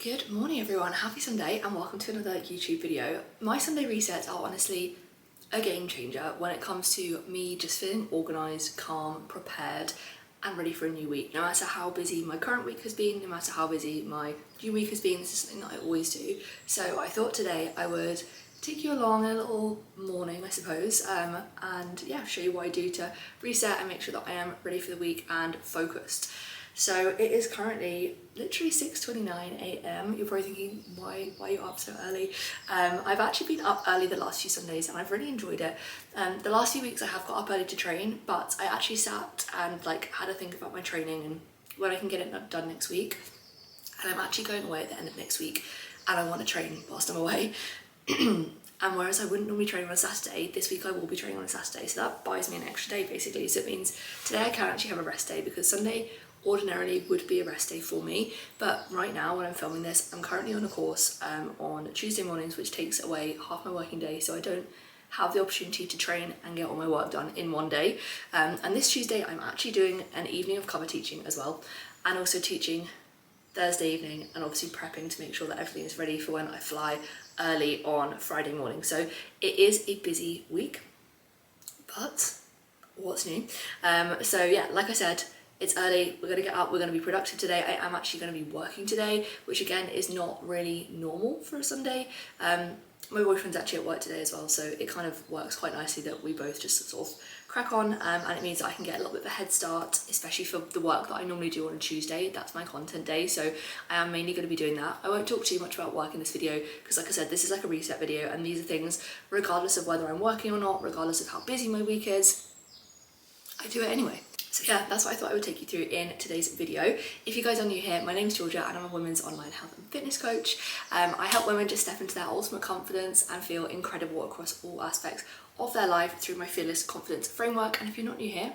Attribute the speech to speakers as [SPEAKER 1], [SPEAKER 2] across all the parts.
[SPEAKER 1] Good morning everyone, happy Sunday and welcome to another YouTube video. My Sunday resets are honestly a game changer when it comes to me just feeling organised, calm, prepared and ready for a new week. No matter how busy my current week has been, no matter how busy my new week has been, this is something that I always do. So I thought today I would take you along a little morning, I suppose, and yeah, show you what I do to reset and make sure that I am ready for the week and focused. So it is currently literally 6:29 a.m. You're probably thinking, why are you up so early? I've actually been up early the last few Sundays and I've really enjoyed it. The last few weeks I have got up early to train, but I actually sat and had a think about my training and when I can get it done next week. And I'm actually going away at the end of next week and I want to train whilst I'm away. And whereas I wouldn't normally train on a Saturday, this week I will be training on a Saturday, so that buys me an extra day basically. So it means today I can actually have a rest day because Sunday ordinarily would be a rest day for me, but right now when I'm filming this, I'm currently on a course on Tuesday mornings, which takes away half my working day, so I don't have the opportunity to train and get all my work done in one day. And this Tuesday I'm actually doing an evening of cover teaching as well, and also teaching Thursday evening, and obviously prepping to make sure that everything is ready for when I fly early on Friday morning. So it is a busy week, but what's new? So yeah, like I said, it's early, we're gonna get up, we're gonna be productive today. I am actually gonna be working today, which again is not really normal for a Sunday. My boyfriend's actually at work today as well, so it kind of works quite nicely that we both just sort of crack on, and it means that I can get a little bit of a head start, especially for the work that I normally do on a Tuesday. That's my content day, so I am mainly going to be doing that. I won't talk too much about work in this video because, like I said, this is like a reset video, and these are things regardless of whether I'm working or not, regardless of how busy my week is, I do it anyway. So yeah, that's what I thought I would take you through in today's video. If you guys are new here, my name's Georgia and I'm a women's online health and fitness coach. I help women just step into their ultimate confidence and feel incredible across all aspects of their life through my Fearless Confidence framework. And if you're not new here,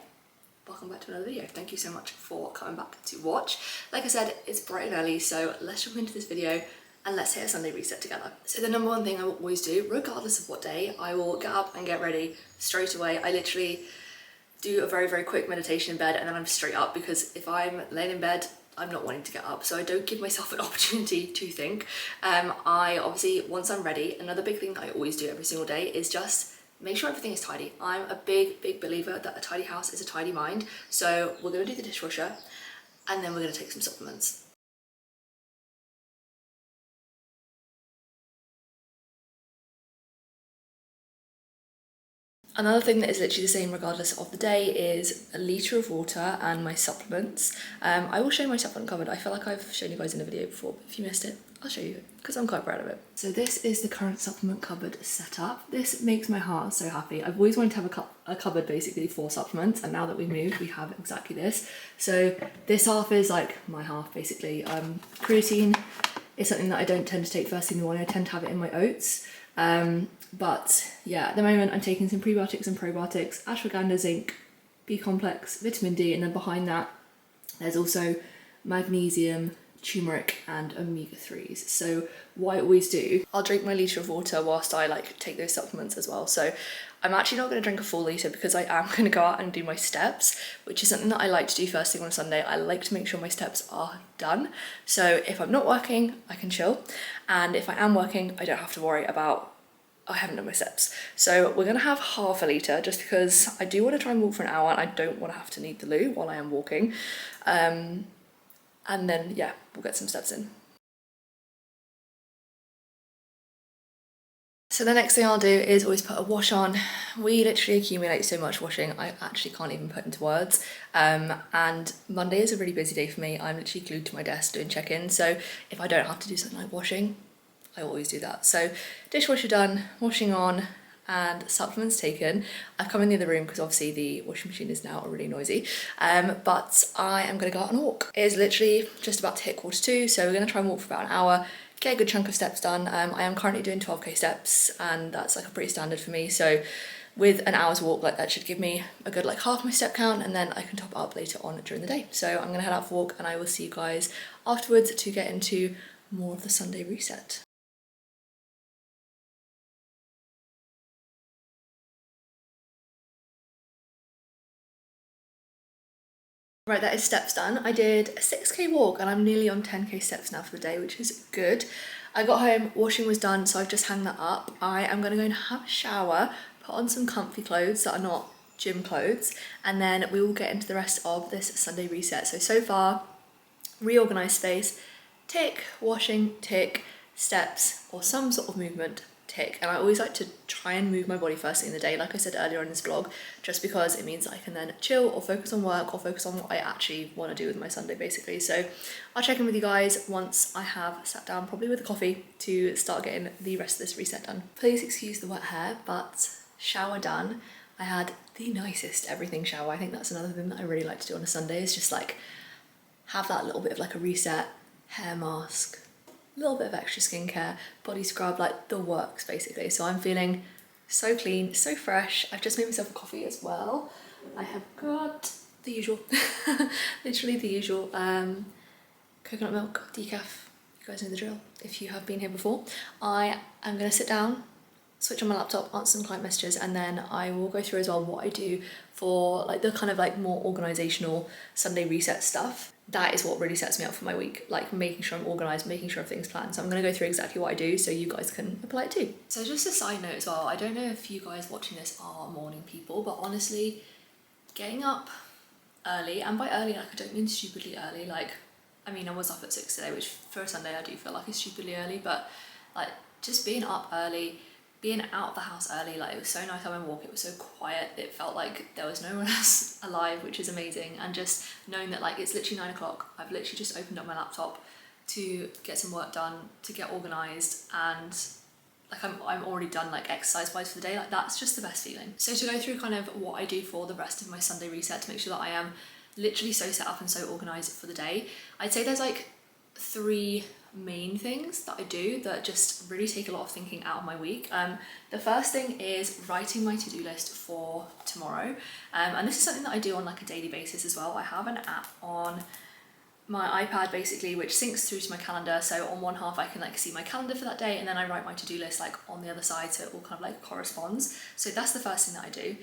[SPEAKER 1] welcome back to another video. Thank you so much for coming back to watch. Like I said, it's bright and early, so let's jump into this video and let's hit a Sunday reset together. So the number one thing I will always do, regardless of what day, I will get up and get ready straight away. I literally do a very quick meditation in bed and then I'm straight up, because if I'm laying in bed I'm not wanting to get up, so I don't give myself an opportunity to think. I obviously, once I'm ready, another big thing that I always do every single day is just make sure everything is tidy. I'm a big believer that a tidy house is a tidy mind, so we're going to do the dishwasher and then we're going to take some supplements. Another thing that is literally the same regardless of the day is a litre of water and my supplements. I will show you my supplement cupboard. I feel like I've shown you guys in a video before, but if you missed it, I'll show you because I'm quite proud of it. So this is the current supplement cupboard setup. This makes my heart so happy. I've always wanted to have a cupboard basically for supplements, and now that we moved, we have exactly this. So this half is like my half basically. Creatine is something that I don't tend to take first thing in the morning. I tend to have it in my oats. But yeah, at the moment I'm taking some prebiotics and probiotics, ashwagandha, zinc, B-complex, vitamin D, and then behind that there's also magnesium, turmeric and omega-3s. So what I always do, I'll drink my litre of water whilst I take those supplements as well. So I'm actually not going to drink a full litre because I am going to go out and do my steps, which is something that I like to do first thing on a Sunday. I like to make sure my steps are done. So if I'm not working, I can chill. And if I am working, I don't have to worry about, I haven't done my steps. So we're going to have half a litre just because I do want to try and walk for an hour and I don't want to have to need the loo while I am walking. And then, yeah, we'll get some steps in. So the next thing I'll do is always put a wash on. We literally accumulate so much washing, I actually can't even put into words. And Monday is a really busy day for me. I'm literally glued to my desk doing check-ins. So if I don't have to do something like washing, I always do that. So dishwasher done, washing on, and supplements taken. I've come in the other room because obviously the washing machine is now really noisy, but I am going to go out and walk. It is literally just about to hit 1:45, so we're going to try and walk for about an hour, get a good chunk of steps done. I am currently doing 12k steps and that's like a pretty standard for me, so with an hour's walk, that should give me a good half my step count, and then I can top up later on during the day. So I'm going to head out for a walk and I will see you guys afterwards to get into more of the Sunday reset. Right, that is steps done. I did a 6k walk and I'm nearly on 10k steps now for the day, which is good. I got home, washing was done, so I've just hung that up. I am gonna go and have a shower, put on some comfy clothes that are not gym clothes, and then we will get into the rest of this Sunday reset. So far, reorganised space, tick, washing, tick, steps, or some sort of movement, tick. And I always like to try and move my body first thing in the day, like I said earlier in this vlog, just because it means that I can then chill or focus on work or focus on what I actually want to do with my Sunday basically. So I'll check in with you guys once I have sat down, probably with a coffee, to start getting the rest of this reset done. Please excuse the wet hair, but shower done. I had the nicest everything shower. I think that's another thing that I really like to do on a Sunday, is just like have that little bit of like a reset, hair mask, a little bit of extra skincare, body scrub, like the works basically. So I'm feeling so clean, so fresh. I've just made myself a coffee as well. I have got the usual, literally the usual coconut milk, decaf. You guys know the drill if you have been here before. I am gonna sit down, switch on my laptop, answer some client messages, and then I will go through as well what I do for like the kind of like more organisational Sunday reset stuff. That is what really sets me up for my week, like making sure I'm organised, making sure everything's planned. So I'm going to go through exactly what I do so you guys can apply it too. So just a side note as well, I don't know if you guys watching this are morning people, but honestly, getting up early, and by early, like I don't mean stupidly early, like, I mean, I was up at 6 today, which for a Sunday I do feel like is stupidly early, but like just being up early, being out of the house early, like it was so nice having a walk, it was so quiet, it felt like there was no one else alive, which is amazing. And just knowing that like it's literally 9 o'clock, I've literally just opened up my laptop to get some work done, to get organised, and like I'm already done like exercise wise for the day, like that's just the best feeling. So to go through kind of what I do for the rest of my Sunday reset to make sure that I am literally so set up and so organised for the day, I'd say there's like 3 main things that I do that just really take a lot of thinking out of my week. The first thing is writing my to-do list for tomorrow, and this is something that I do on like a daily basis as well. I have an app on my iPad basically which syncs through to my calendar, so on one half I can like see my calendar for that day, and then I write my to-do list like on the other side, so it all kind of like corresponds. So that's the first thing that I do.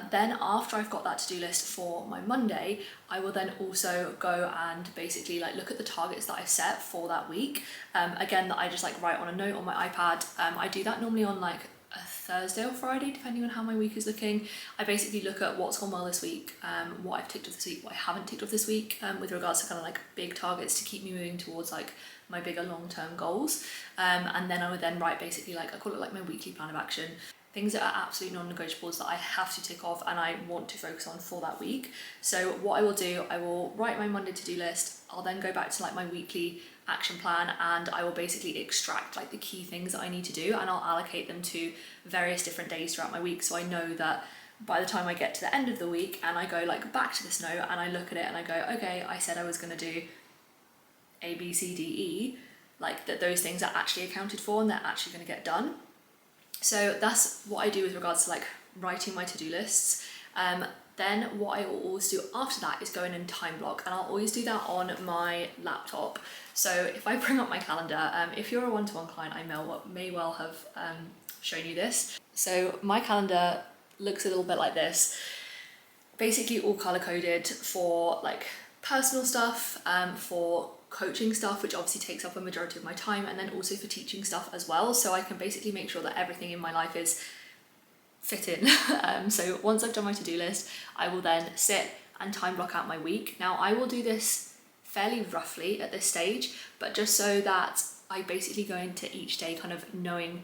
[SPEAKER 1] Then after I've got that to-do list for my Monday, I will then also go and basically like look at the targets that I've set for that week, again that I just like write on a note on my iPad. I do that normally on like a Thursday or Friday, depending on how my week is looking. I basically look at what's gone well this week, what I've ticked off this week, what I haven't ticked off this week, with regards to kind of like big targets to keep me moving towards like my bigger long-term goals. And then I would then write basically like, I call it like my weekly plan of action, things that are absolute non-negotiables that I have to tick off and I want to focus on for that week. So what I will do, I will write my Monday to-do list, I'll then go back to like my weekly action plan, and I will basically extract like the key things that I need to do, and I'll allocate them to various different days throughout my week. So I know that by the time I get to the end of the week and I go like back to this note and I look at it and I go, okay, I said I was going to do A, B, C, D, E, like that those things are actually accounted for and they're actually going to get done. So that's what I do with regards to like writing my to-do lists. Then what I will always do after that is go in and time block, and I'll always do that on my laptop. So if I bring up my calendar, if you're a one-to-one client, I may well have shown you this. So my calendar looks a little bit like this, basically all color coded for like personal stuff, for coaching stuff, which obviously takes up a majority of my time, and then also for teaching stuff as well. So I can basically make sure that everything in my life is fit in. So once I've done my to-do list, I will then sit and time block out my week. Now I will do this fairly roughly at this stage, but just so that I basically go into each day kind of knowing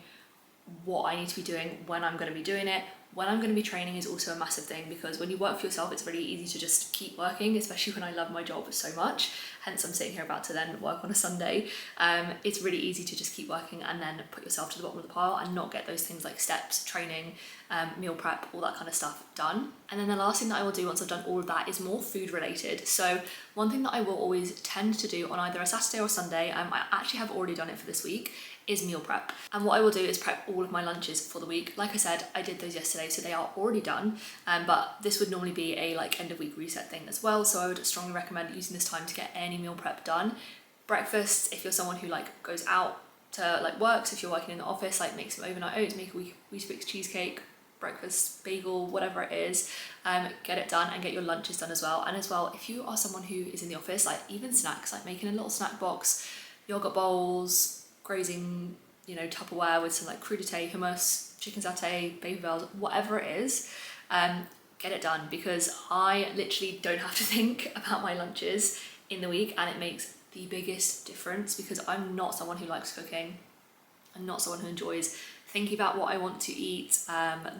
[SPEAKER 1] what I need to be doing, when I'm going to be doing it. When I'm going to be training is also a massive thing, because when you work for yourself, it's really easy to just keep working, especially when I love my job so much. Hence I'm sitting here about to then work on a Sunday. It's really easy to just keep working and then put yourself to the bottom of the pile and not get those things like steps, training, meal prep, all that kind of stuff done. And then the last thing that I will do once I've done all of that is more food related. So one thing that I will always tend to do on either a Saturday or Sunday, I actually have already done it for this week, is meal prep. And what I will do is prep all of my lunches for the week. Like I said, I did those yesterday, so they are already done, but this would normally be a like end of week reset thing as well, so I would strongly recommend using this time to get any meal prep done. Breakfast, if you're someone who like goes out to like works, if you're working in the office, like make some overnight oats, make a Weetabix cheesecake, breakfast, bagel, whatever it is, get it done and get your lunches done as well. And as well, if you are someone who is in the office, like even snacks, like making a little snack box, yogurt bowls, grazing, you know, Tupperware with some like crudité, hummus, chicken satay, baby bells, whatever it is, get it done, because I literally don't have to think about my lunches in the week, and it makes the biggest difference because I'm not someone who likes cooking. I'm not someone who enjoys thinking about what I want to eat.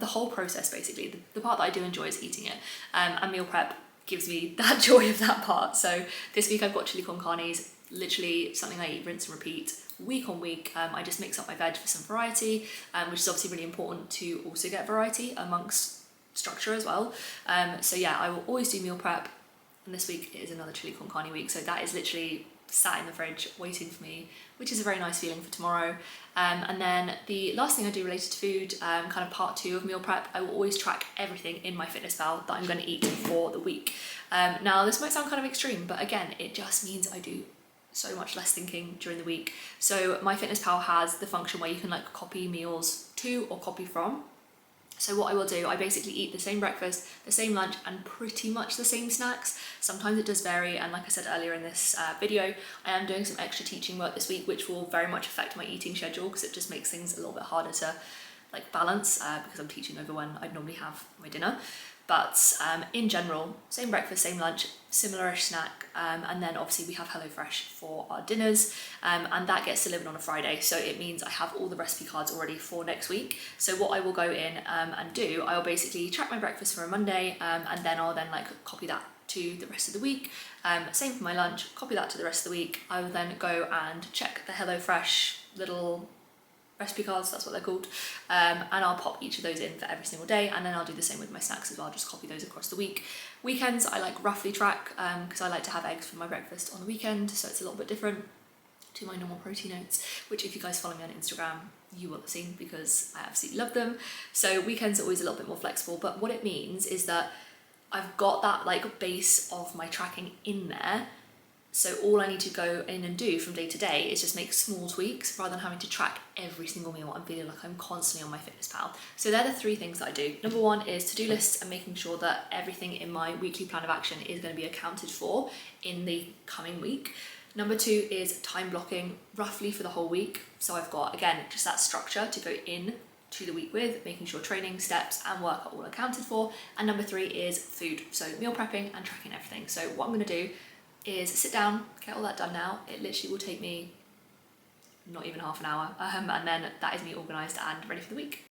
[SPEAKER 1] The whole process, basically, the part that I do enjoy is eating it, and meal prep gives me that joy of that part. So this week I've got chili con carnes, literally something I eat, rinse and repeat, week on week. I just mix up my veg for some variety, which is obviously really important to also get variety amongst structure as well. So yeah, I will always do meal prep, and this week is another chili con carne week, so that is literally sat in the fridge waiting for me, which is a very nice feeling for tomorrow. And then the last thing I do related to food, kind of part 2 of meal prep, I will always track everything in MyFitnessPal that I'm going to eat for the week. Now this might sound kind of extreme, but again, it just means I do so much less thinking during the week. So MyFitnessPal has the function where you can like copy meals to or copy from. So what I will do, I basically eat the same breakfast, the same lunch, and pretty much the same snacks. Sometimes it does vary, and like I said earlier in this video, I am doing some extra teaching work this week, which will very much affect my eating schedule because it just makes things a little bit harder to like balance, because I'm teaching over when I'd normally have my dinner. But in general, same breakfast, same lunch, similar-ish snack, and then obviously we have HelloFresh for our dinners, and that gets delivered on a Friday, so it means I have all the recipe cards already for next week. So what I will go in and do, I'll basically track my breakfast for a Monday, and then I'll then like copy that to the rest of the week. Same for my lunch, copy that to the rest of the week. I will then go and check the HelloFresh little recipe cards, that's what they're called, and I'll pop each of those in for every single day, and then I'll do the same with my snacks as well, just copy those across the week. Weekends I like roughly track, because I like to have eggs for my breakfast on the weekend, so it's a little bit different to my normal protein oats, which if you guys follow me on Instagram you will have seen because I absolutely love them. So weekends are always a little bit more flexible, but what it means is that I've got that like base of my tracking in there. So all I need to go in and do from day to day is just make small tweaks rather than having to track every single meal. I'm feeling like I'm constantly on MyFitnessPal. So they're the 3 things that I do. Number 1 is to-do lists and making sure that everything in my weekly plan of action is going to be accounted for in the coming week. Number 2 is time blocking roughly for the whole week. So I've got, again, just that structure to go in to the week with, making sure training, steps and work are all accounted for. And number 3 is food. So meal prepping and tracking everything. So what I'm going to do is sit down, get all that done now. It literally will take me not even half an hour, and then that is me organised and ready for the week.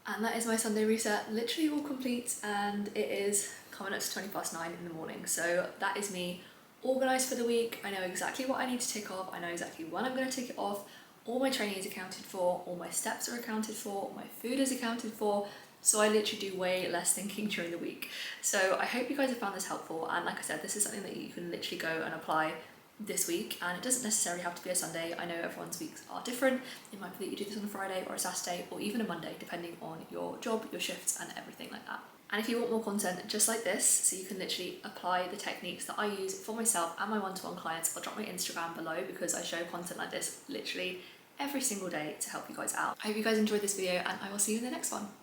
[SPEAKER 1] And that is my Sunday reset, literally all complete, and it is coming up to 9:20 in the morning. So that is me organised for the week. I know exactly what I need to tick off, I know exactly when I'm going to tick it off. All my training is accounted for, all my steps are accounted for, all my food is accounted for, so I literally do way less thinking during the week. So I hope you guys have found this helpful, and like I said, this is something that you can literally go and apply this week, and it doesn't necessarily have to be a Sunday. I know everyone's weeks are different. It might be that you do this on a Friday or a Saturday or even a Monday, depending on your job, your shifts and everything like that. And if you want more content just like this, so you can literally apply the techniques that I use for myself and my one-to-one clients, I'll drop my Instagram below because I show content like this literally every single day to help you guys out. I hope you guys enjoyed this video, and I will see you in the next one.